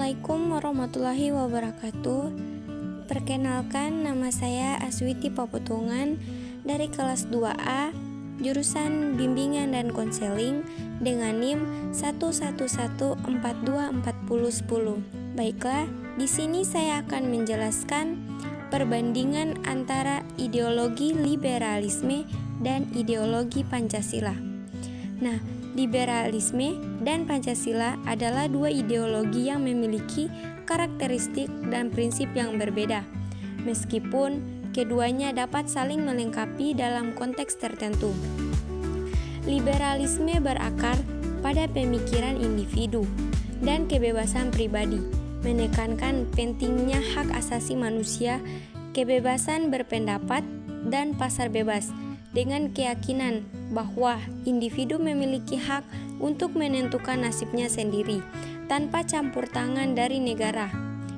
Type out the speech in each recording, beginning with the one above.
Assalamualaikum warahmatullahi wabarakatuh. Perkenalkan, nama saya Aswiti Paputungan dari kelas 2A, jurusan Bimbingan dan Konseling dengan NIM 111424010. Baiklah, di sini saya akan menjelaskan perbandingan antara ideologi liberalisme dan ideologi Pancasila. Nah, liberalisme dan Pancasila adalah dua ideologi yang memiliki karakteristik dan prinsip yang berbeda. Meskipun keduanya dapat saling melengkapi dalam konteks tertentu. Liberalisme berakar pada pemikiran individu dan kebebasan pribadi, menekankan pentingnya hak asasi manusia, kebebasan berpendapat, dan pasar bebas, dengan keyakinan bahwa individu memiliki hak untuk menentukan nasibnya sendiri tanpa campur tangan dari negara.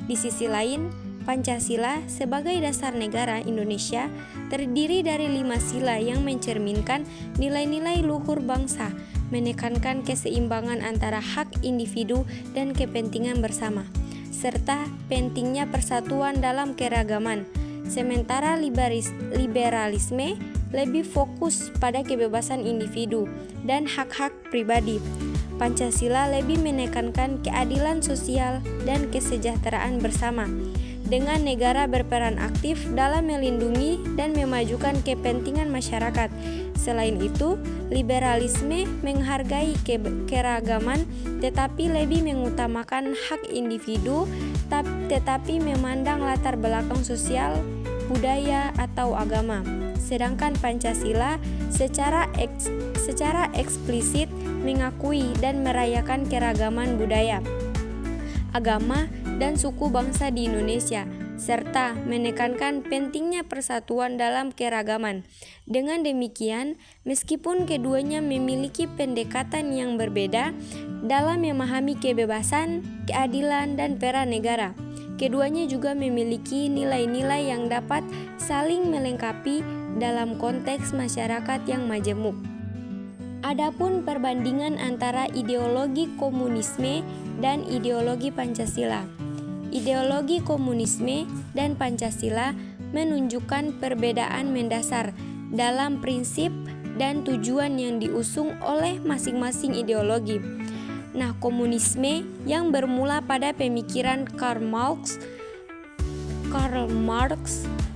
Di sisi lain, Pancasila sebagai dasar negara Indonesia terdiri dari 5 sila yang mencerminkan nilai-nilai luhur bangsa, menekankan keseimbangan antara hak individu dan kepentingan bersama, serta pentingnya persatuan dalam keragaman. Sementara liberalisme lebih fokus pada kebebasan individu dan hak-hak pribadi. Pancasila lebih menekankan keadilan sosial dan kesejahteraan bersama, dengan negara berperan aktif dalam melindungi dan memajukan kepentingan masyarakat. Selain itu, liberalisme menghargai keragaman tetapi lebih mengutamakan hak individu, tetapi memandang latar belakang sosial, budaya, atau agama. Sedangkan Pancasila secara eksplisit mengakui dan merayakan keragaman budaya, agama, dan suku bangsa di Indonesia, serta menekankan pentingnya persatuan dalam keragaman. Dengan demikian, meskipun keduanya memiliki pendekatan yang berbeda dalam memahami kebebasan, keadilan, dan peran negara, keduanya juga memiliki nilai-nilai yang dapat saling melengkapi dalam konteks masyarakat yang majemuk. Adapun perbandingan antara ideologi komunisme dan ideologi Pancasila. Ideologi komunisme dan Pancasila menunjukkan perbedaan mendasar dalam prinsip dan tujuan yang diusung oleh masing-masing ideologi. Nah, komunisme yang bermula pada pemikiran Karl Marx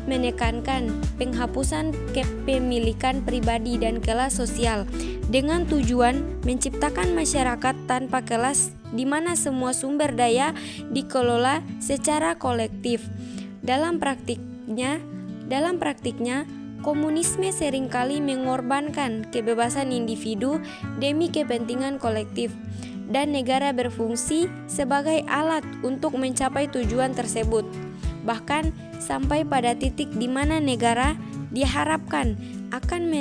menekankan penghapusan kepemilikan pribadi dan kelas sosial dengan tujuan menciptakan masyarakat tanpa kelas di mana semua sumber daya dikelola secara kolektif. Dalam praktiknya, komunisme seringkali mengorbankan kebebasan individu demi kepentingan kolektif, dan negara berfungsi sebagai alat untuk mencapai tujuan tersebut. Bahkan sampai pada titik di mana negara diharapkan akan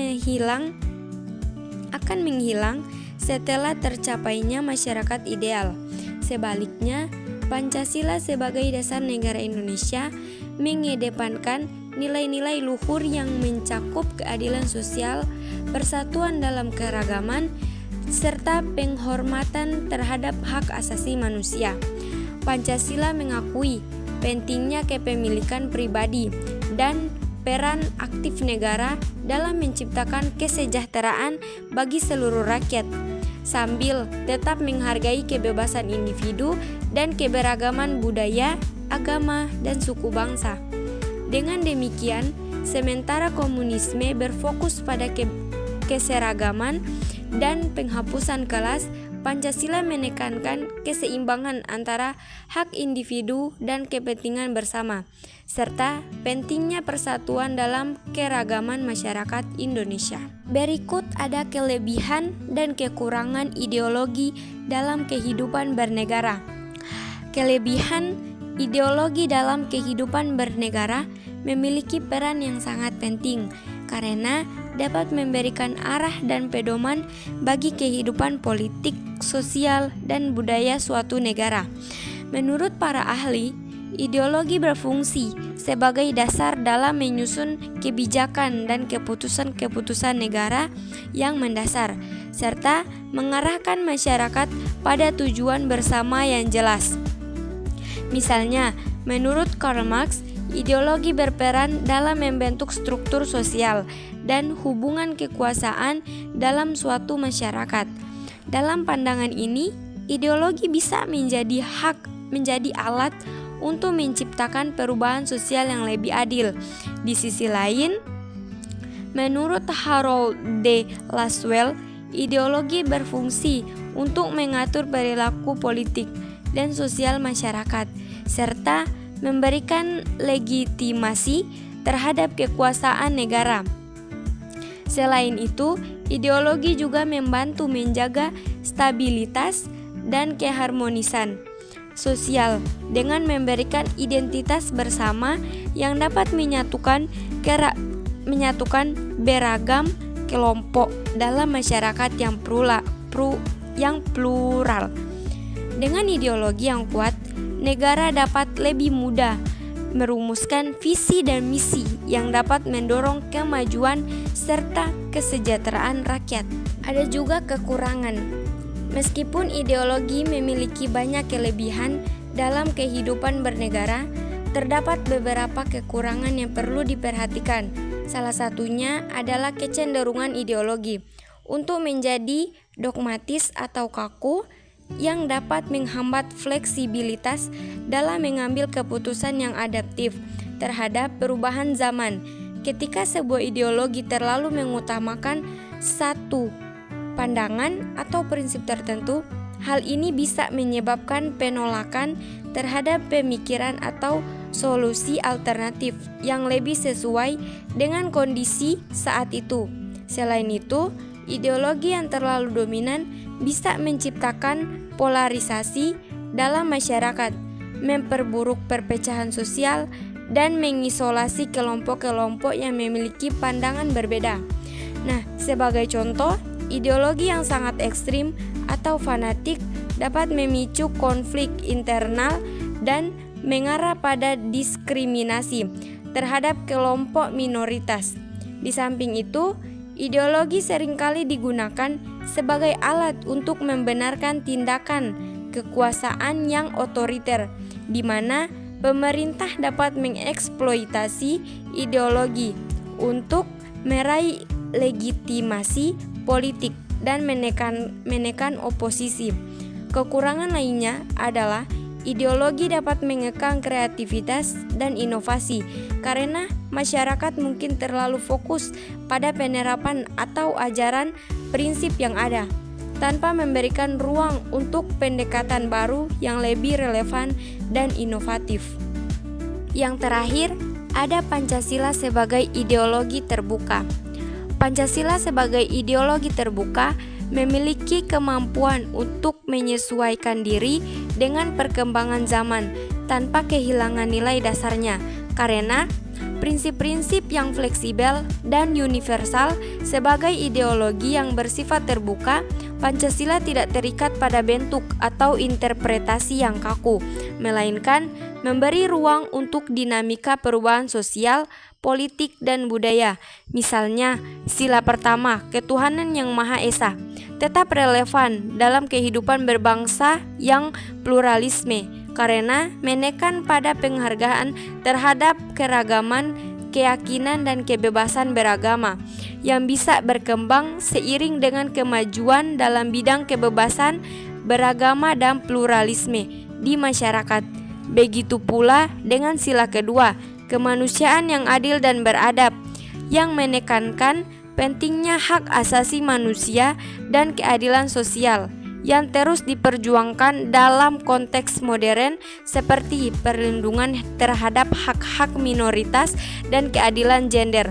menghilang setelah tercapainya masyarakat ideal. Sebaliknya, Pancasila sebagai dasar negara Indonesia mengedepankan nilai-nilai luhur yang mencakup keadilan sosial, persatuan dalam keragaman, serta penghormatan terhadap hak asasi manusia. Pancasila mengakui pentingnya kepemilikan pribadi dan peran aktif negara dalam menciptakan kesejahteraan bagi seluruh rakyat, sambil tetap menghargai kebebasan individu dan keberagaman budaya, agama, dan suku bangsa. Dengan demikian, sementara komunisme berfokus pada keseragaman dan penghapusan kelas, Pancasila menekankan keseimbangan antara hak individu dan kepentingan bersama, serta pentingnya persatuan dalam keragaman masyarakat Indonesia. Berikut ada kelebihan dan kekurangan ideologi dalam kehidupan bernegara. Kelebihan ideologi dalam kehidupan bernegara memiliki peran yang sangat penting karena dapat memberikan arah dan pedoman bagi kehidupan politik, sosial, dan budaya suatu negara. Menurut para ahli, ideologi berfungsi sebagai dasar dalam menyusun kebijakan dan keputusan-keputusan negara yang mendasar, serta mengarahkan masyarakat pada tujuan bersama yang jelas. Misalnya, menurut Karl Marx, ideologi berperan dalam membentuk struktur sosial dan hubungan kekuasaan dalam suatu masyarakat. Dalam pandangan ini, ideologi bisa menjadi alat untuk menciptakan perubahan sosial yang lebih adil. Di sisi lain, menurut Harold D. Laswell, ideologi berfungsi untuk mengatur perilaku politik dan sosial masyarakat, serta memberikan legitimasi terhadap kekuasaan negara. Selain itu, ideologi juga membantu menjaga stabilitas dan keharmonisan sosial dengan memberikan identitas bersama yang dapat menyatukan beragam kelompok dalam masyarakat yang plural. Dengan ideologi yang kuat, negara dapat lebih mudah merumuskan visi dan misi yang dapat mendorong kemajuan serta kesejahteraan rakyat. Ada juga kekurangan. Meskipun ideologi memiliki banyak kelebihan dalam kehidupan bernegara, terdapat beberapa kekurangan yang perlu diperhatikan. Salah satunya adalah kecenderungan ideologi untuk menjadi dogmatis atau kaku yang dapat menghambat fleksibilitas dalam mengambil keputusan yang adaptif terhadap perubahan zaman. Ketika sebuah ideologi terlalu mengutamakan satu pandangan atau prinsip tertentu, hal ini bisa menyebabkan penolakan terhadap pemikiran atau solusi alternatif yang lebih sesuai dengan kondisi saat itu. Selain itu, ideologi yang terlalu dominan bisa menciptakan polarisasi dalam masyarakat, memperburuk perpecahan sosial, dan mengisolasi kelompok-kelompok yang memiliki pandangan berbeda. Nah, sebagai contoh, ideologi yang sangat ekstrim atau fanatik dapat memicu konflik internal dan mengarah pada diskriminasi terhadap kelompok minoritas. Di samping itu, ideologi seringkali digunakan sebagai alat untuk membenarkan tindakan kekuasaan yang otoriter, di mana pemerintah dapat mengeksploitasi ideologi untuk meraih legitimasi politik dan menekan oposisi. Kekurangan lainnya adalah ideologi dapat mengekang kreativitas dan inovasi karena masyarakat mungkin terlalu fokus pada penerapan atau ajaran prinsip yang ada, tanpa memberikan ruang untuk pendekatan baru yang lebih relevan dan inovatif. Yang terakhir, ada Pancasila sebagai ideologi terbuka. Pancasila sebagai ideologi terbuka memiliki kemampuan untuk menyesuaikan diri dengan perkembangan zaman tanpa kehilangan nilai dasarnya, karena prinsip-prinsip yang fleksibel dan universal sebagai ideologi yang bersifat terbuka. Pancasila tidak terikat pada bentuk atau interpretasi yang kaku, melainkan memberi ruang untuk dinamika perubahan sosial, politik, dan budaya. Misalnya, sila pertama, ketuhanan yang Maha Esa, tetap relevan dalam kehidupan berbangsa yang pluralisme, karena menekan pada penghargaan terhadap keragaman keyakinan dan kebebasan beragama yang bisa berkembang seiring dengan kemajuan dalam bidang kebebasan beragama dan pluralisme di masyarakat. Begitu pula dengan sila kedua, kemanusiaan yang adil dan beradab, yang menekankan pentingnya hak asasi manusia dan keadilan sosial yang terus diperjuangkan dalam konteks modern seperti perlindungan terhadap hak-hak minoritas dan keadilan gender.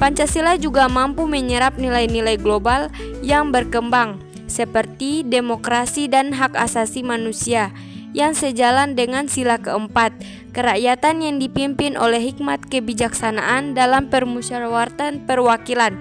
Pancasila juga mampu menyerap nilai-nilai global yang berkembang seperti demokrasi dan hak asasi manusia yang sejalan dengan sila keempat, kerakyatan yang dipimpin oleh hikmat kebijaksanaan dalam permusyawaratan perwakilan.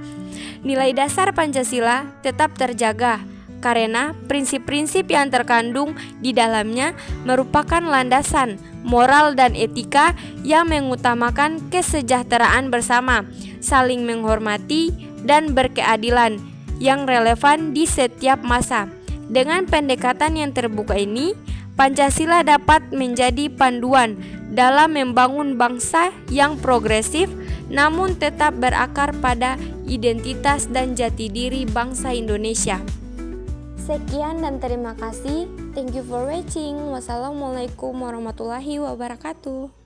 Nilai dasar Pancasila tetap terjaga karena prinsip-prinsip yang terkandung di dalamnya merupakan landasan moral dan etika yang mengutamakan kesejahteraan bersama, saling menghormati, dan berkeadilan yang relevan di setiap masa. Dengan pendekatan yang terbuka ini, Pancasila dapat menjadi panduan dalam membangun bangsa yang progresif, namun tetap berakar pada identitas dan jati diri bangsa Indonesia. Sekian dan terima kasih. Thank you for watching. Wassalamualaikum warahmatullahi wabarakatuh.